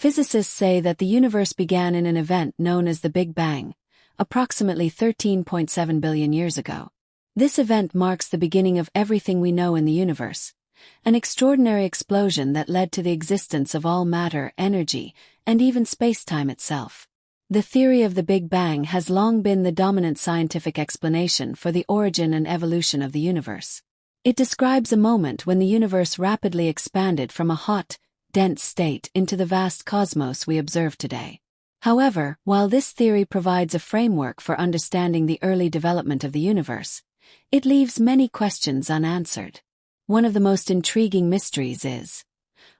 Physicists say that the universe began in an event known as the Big Bang, approximately 13.7 billion years ago. This event marks the beginning of everything we know in the universe, an extraordinary explosion that led to the existence of all matter, energy, and even space-time itself. The theory of the Big Bang has long been the dominant scientific explanation for the origin and evolution of the universe. It describes a moment when the universe rapidly expanded from a hot, dense state into the vast cosmos we observe today. However, while this theory provides a framework for understanding the early development of the universe, it leaves many questions unanswered. One of the most intriguing mysteries is,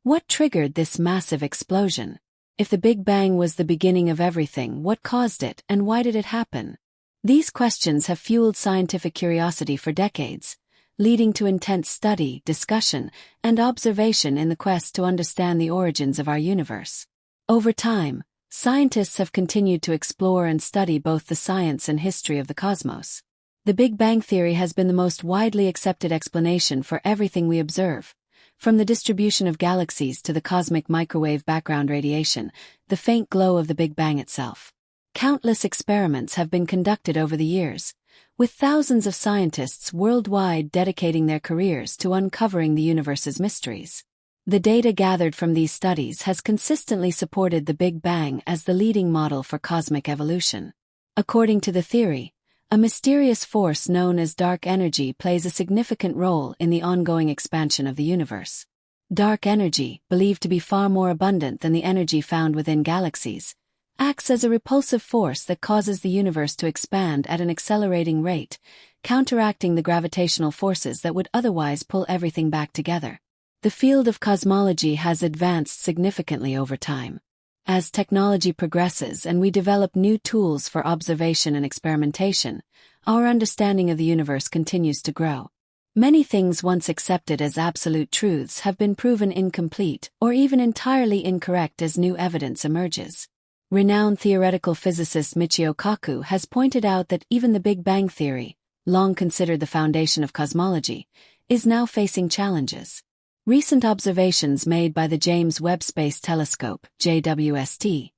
what triggered this massive explosion? If the Big Bang was the beginning of everything, what caused it, and why did it happen? These questions have fueled scientific curiosity for decades, leading to intense study, discussion, and observation in the quest to understand the origins of our universe. Over time, scientists have continued to explore and study both the science and history of the cosmos. The Big Bang theory has been the most widely accepted explanation for everything we observe, from the distribution of galaxies to the cosmic microwave background radiation, the faint glow of the Big Bang itself. Countless experiments have been conducted over the years, with thousands of scientists worldwide dedicating their careers to uncovering the universe's mysteries. The data gathered from these studies has consistently supported the Big Bang as the leading model for cosmic evolution. According to the theory, a mysterious force known as dark energy plays a significant role in the ongoing expansion of the universe. Dark energy, believed to be far more abundant than the energy found within galaxies, acts as a repulsive force that causes the universe to expand at an accelerating rate, counteracting the gravitational forces that would otherwise pull everything back together. The field of cosmology has advanced significantly over time. As technology progresses and we develop new tools for observation and experimentation, our understanding of the universe continues to grow. Many things once accepted as absolute truths have been proven incomplete or even entirely incorrect as new evidence emerges. Renowned theoretical physicist Michio Kaku has pointed out that even the Big Bang theory, long considered the foundation of cosmology, is now facing challenges. Recent observations made by the James Webb Space Telescope, JWST,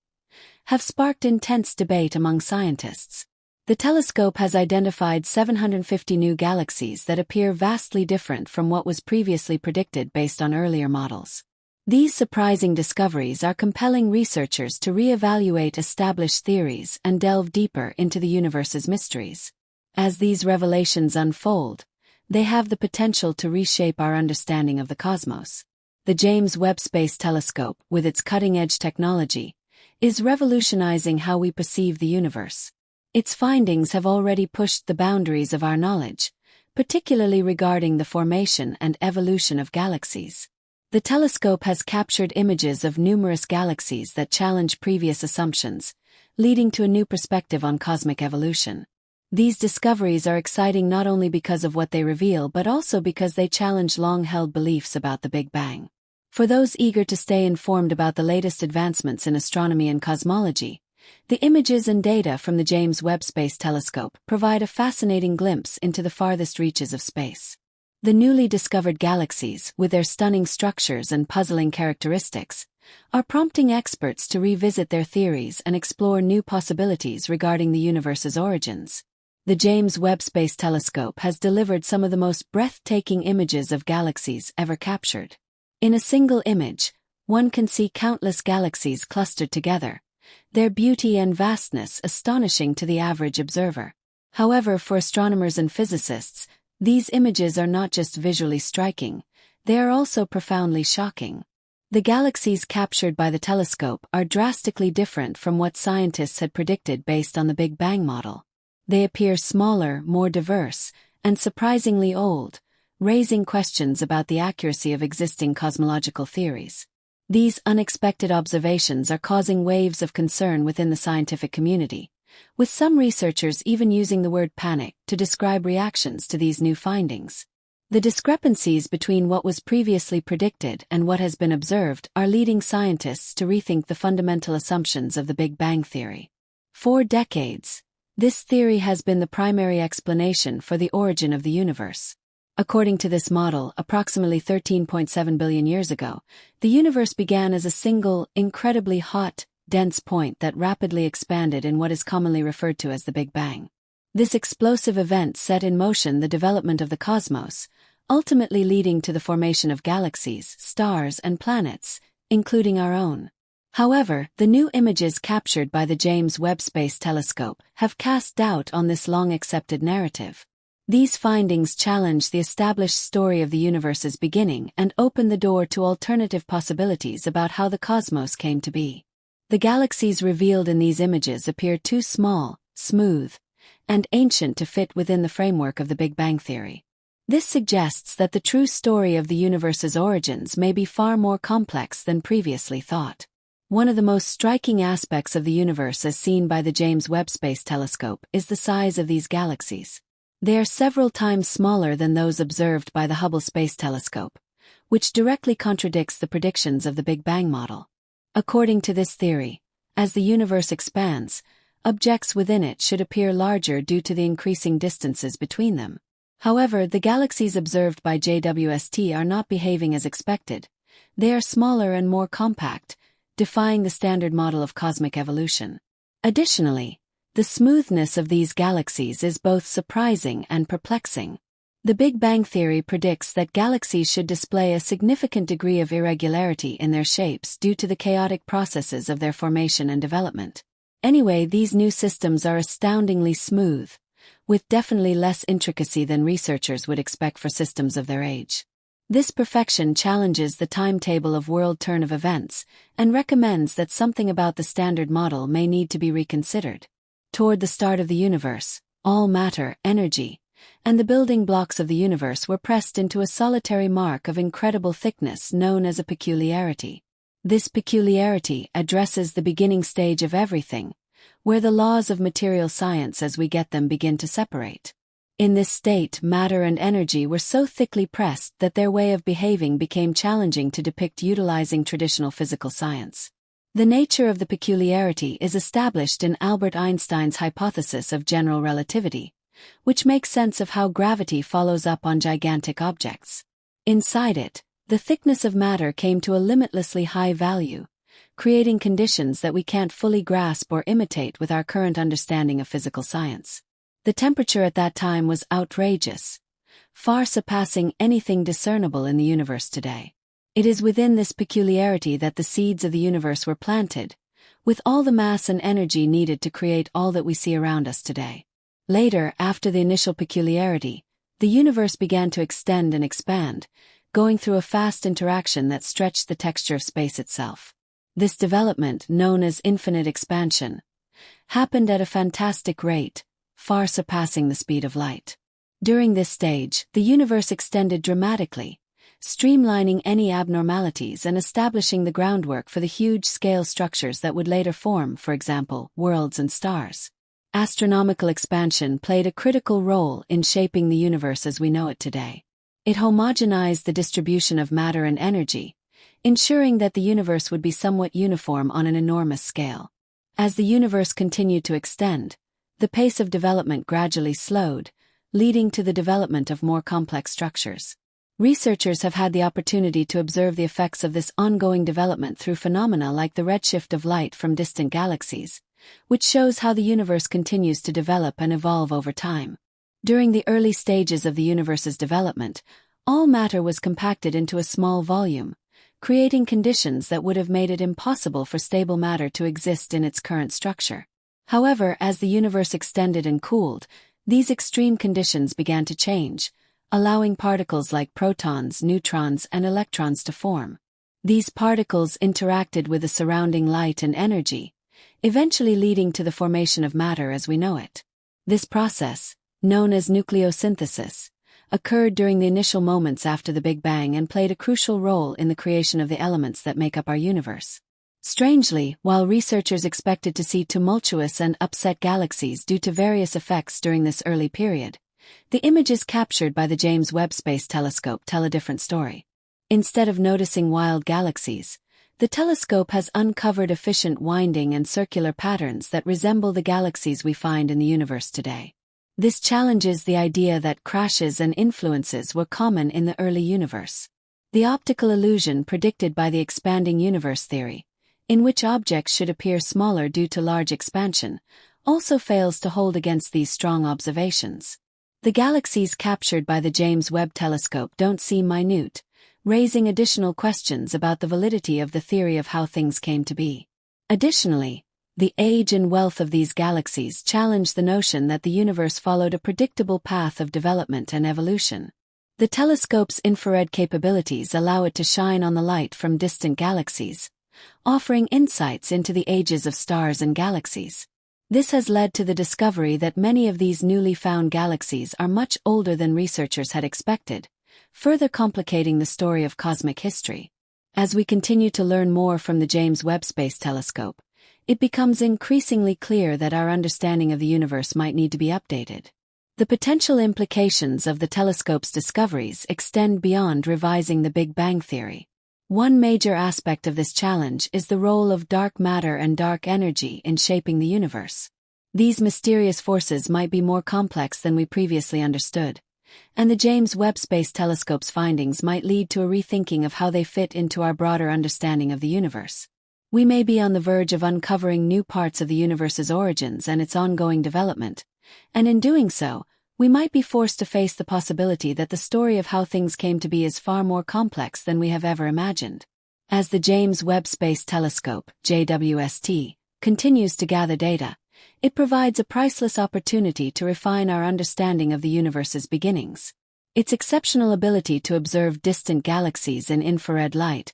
have sparked intense debate among scientists. The telescope has identified 750 new galaxies that appear vastly different from what was previously predicted based on earlier models. These surprising discoveries are compelling researchers to re-evaluate established theories and delve deeper into the universe's mysteries. As these revelations unfold, they have the potential to reshape our understanding of the cosmos. The James Webb Space Telescope, with its cutting-edge technology, is revolutionizing how we perceive the universe. Its findings have already pushed the boundaries of our knowledge, particularly regarding the formation and evolution of galaxies. The telescope has captured images of numerous galaxies that challenge previous assumptions, leading to a new perspective on cosmic evolution. These discoveries are exciting not only because of what they reveal but also because they challenge long-held beliefs about the Big Bang. For those eager to stay informed about the latest advancements in astronomy and cosmology, the images and data from the James Webb Space Telescope provide a fascinating glimpse into the farthest reaches of space. The newly discovered galaxies, with their stunning structures and puzzling characteristics, are prompting experts to revisit their theories and explore new possibilities regarding the universe's origins. The James Webb Space Telescope has delivered some of the most breathtaking images of galaxies ever captured. In a single image, one can see countless galaxies clustered together, their beauty and vastness astonishing to the average observer. However, for astronomers and physicists, these images are not just visually striking, they are also profoundly shocking. The galaxies captured by the telescope are drastically different from what scientists had predicted based on the Big Bang model. They appear smaller, more diverse, and surprisingly old, raising questions about the accuracy of existing cosmological theories. These unexpected observations are causing waves of concern within the scientific community, with some researchers even using the word panic to describe reactions to these new findings. The discrepancies between what was previously predicted and what has been observed are leading scientists to rethink the fundamental assumptions of the Big Bang theory. For decades, this theory has been the primary explanation for the origin of the universe. According to this model, approximately 13.7 billion years ago, the universe began as a single, incredibly hot, dense point that rapidly expanded in what is commonly referred to as the Big Bang. This explosive event set in motion the development of the cosmos, ultimately leading to the formation of galaxies, stars, and planets, including our own. However, the new images captured by the James Webb Space Telescope have cast doubt on this long-accepted narrative. These findings challenge the established story of the universe's beginning and open the door to alternative possibilities about how the cosmos came to be. The galaxies revealed in these images appear too small, smooth, and ancient to fit within the framework of the Big Bang theory. This suggests that the true story of the universe's origins may be far more complex than previously thought. One of the most striking aspects of the universe as seen by the James Webb Space Telescope is the size of these galaxies. They are several times smaller than those observed by the Hubble Space Telescope, which directly contradicts the predictions of the Big Bang model. According to this theory, as the universe expands, objects within it should appear larger due to the increasing distances between them. However, the galaxies observed by JWST are not behaving as expected. They are smaller and more compact, defying the standard model of cosmic evolution. Additionally, the smoothness of these galaxies is both surprising and perplexing. The Big Bang theory predicts that galaxies should display a significant degree of irregularity in their shapes due to the chaotic processes of their formation and development. Anyway, these new systems are astoundingly smooth, with definitely less intricacy than researchers would expect for systems of their age. This perfection challenges the timetable of world turn of events and recommends that something about the standard model may need to be reconsidered. Toward the start of the universe, all matter, energy, and the building blocks of the universe were pressed into a solitary mark of incredible thickness known as a peculiarity. This peculiarity addresses the beginning stage of everything, where the laws of material science as we get them begin to separate. In this state, matter and energy were so thickly pressed that their way of behaving became challenging to depict utilizing traditional physical science. The nature of the peculiarity is established in Albert Einstein's hypothesis of general relativity, which makes sense of how gravity follows up on gigantic objects. Inside it, the thickness of matter came to a limitlessly high value, creating conditions that we can't fully grasp or imitate with our current understanding of physical science. The temperature at that time was outrageous, far surpassing anything discernible in the universe today. It is within this peculiarity that the seeds of the universe were planted, with all the mass and energy needed to create all that we see around us today. Later, after the initial peculiarity, the universe began to extend and expand, going through a fast interaction that stretched the texture of space itself. This development, known as infinite expansion, happened at a fantastic rate, far surpassing the speed of light. During this stage, the universe extended dramatically, streamlining any abnormalities and establishing the groundwork for the huge-scale structures that would later form, for example, worlds and stars. Astronomical expansion played a critical role in shaping the universe as we know it today. It homogenized the distribution of matter and energy, ensuring that the universe would be somewhat uniform on an enormous scale. As the universe continued to extend, the pace of development gradually slowed, leading to the development of more complex structures. Researchers have had the opportunity to observe the effects of this ongoing development through phenomena like the redshift of light from distant galaxies, which shows how the universe continues to develop and evolve over time. During the early stages of the universe's development, all matter was compacted into a small volume, creating conditions that would have made it impossible for stable matter to exist in its current structure. However, as the universe extended and cooled, these extreme conditions began to change, allowing particles like protons, neutrons, and electrons to form. These particles interacted with the surrounding light and energy, eventually leading to the formation of matter as we know it. This process, known as nucleosynthesis, occurred during the initial moments after the Big Bang and played a crucial role in the creation of the elements that make up our universe. Strangely, while researchers expected to see tumultuous and upset galaxies due to various effects during this early period, the images captured by the James Webb Space Telescope tell a different story. Instead of noticing wild galaxies, the telescope has uncovered efficient winding and circular patterns that resemble the galaxies we find in the universe today. This challenges the idea that crashes and influences were common in the early universe. The optical illusion predicted by the expanding universe theory, in which objects should appear smaller due to large expansion, also fails to hold against these strong observations. The galaxies captured by the James Webb Telescope don't seem minute, raising additional questions about the validity of the theory of how things came to be. Additionally, the age and wealth of these galaxies challenge the notion that the universe followed a predictable path of development and evolution. The telescope's infrared capabilities allow it to shine on the light from distant galaxies, offering insights into the ages of stars and galaxies. This has led to the discovery that many of these newly found galaxies are much older than researchers had expected, further complicating the story of cosmic history. As we continue to learn more from the James Webb Space Telescope, it becomes increasingly clear that our understanding of the universe might need to be updated. The potential implications of the telescope's discoveries extend beyond revising the Big Bang theory. One major aspect of this challenge is the role of dark matter and dark energy in shaping the universe. These mysterious forces might be more complex than we previously understood, and the James Webb Space Telescope's findings might lead to a rethinking of how they fit into our broader understanding of the universe. We may be on the verge of uncovering new parts of the universe's origins and its ongoing development, and in doing so, we might be forced to face the possibility that the story of how things came to be is far more complex than we have ever imagined. As the James Webb Space Telescope, JWST, continues to gather data, it provides a priceless opportunity to refine our understanding of the universe's beginnings. Its exceptional ability to observe distant galaxies in infrared light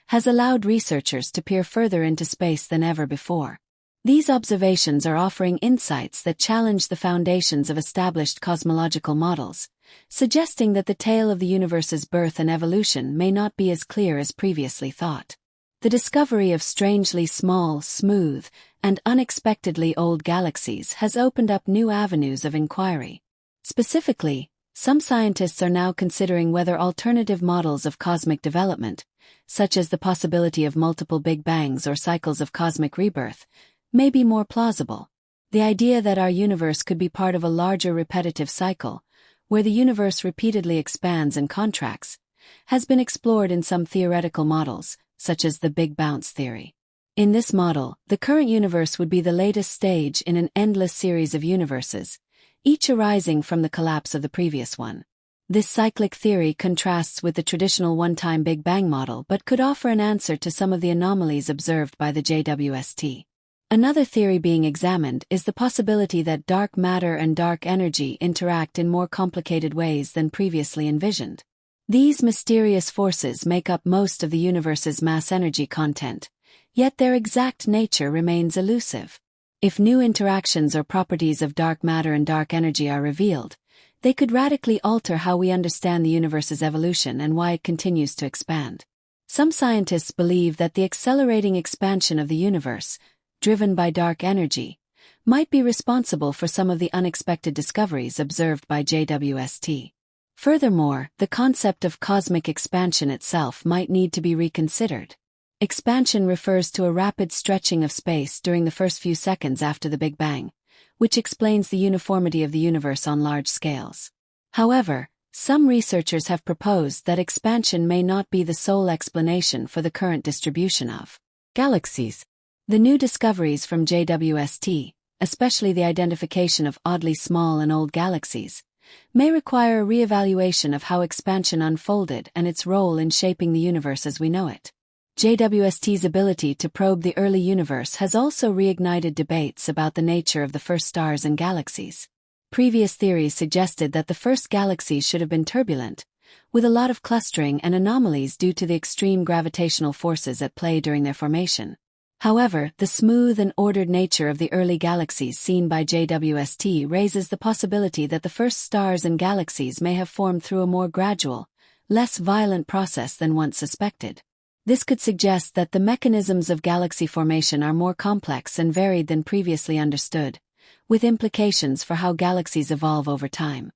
has allowed researchers to peer further into space than ever before. These observations are offering insights that challenge the foundations of established cosmological models, suggesting that the tale of the universe's birth and evolution may not be as clear as previously thought. The discovery of strangely small, smooth, and unexpectedly old galaxies has opened up new avenues of inquiry. Specifically, some scientists are now considering whether alternative models of cosmic development, such as the possibility of multiple Big Bangs or cycles of cosmic rebirth, may be more plausible. The idea that our universe could be part of a larger repetitive cycle, where the universe repeatedly expands and contracts, has been explored in some theoretical models, such as the Big Bounce theory. In this model, the current universe would be the latest stage in an endless series of universes, each arising from the collapse of the previous one. This cyclic theory contrasts with the traditional one-time Big Bang model but could offer an answer to some of the anomalies observed by the JWST. Another theory being examined is the possibility that dark matter and dark energy interact in more complicated ways than previously envisioned. These mysterious forces make up most of the universe's mass-energy content, yet their exact nature remains elusive. If new interactions or properties of dark matter and dark energy are revealed, they could radically alter how we understand the universe's evolution and why it continues to expand. Some scientists believe that the accelerating expansion of the universe, driven by dark energy, might be responsible for some of the unexpected discoveries observed by JWST. Furthermore, the concept of cosmic expansion itself might need to be reconsidered. Expansion refers to a rapid stretching of space during the first few seconds after the Big Bang, which explains the uniformity of the universe on large scales. However, some researchers have proposed that expansion may not be the sole explanation for the current distribution of galaxies. The new discoveries from JWST, especially the identification of oddly small and old galaxies, may require a re-evaluation of how expansion unfolded and its role in shaping the universe as we know it. JWST's ability to probe the early universe has also reignited debates about the nature of the first stars and galaxies. Previous theories suggested that the first galaxies should have been turbulent, with a lot of clustering and anomalies due to the extreme gravitational forces at play during their formation. However, the smooth and ordered nature of the early galaxies seen by JWST raises the possibility that the first stars and galaxies may have formed through a more gradual, less violent process than once suspected. This could suggest that the mechanisms of galaxy formation are more complex and varied than previously understood, with implications for how galaxies evolve over time.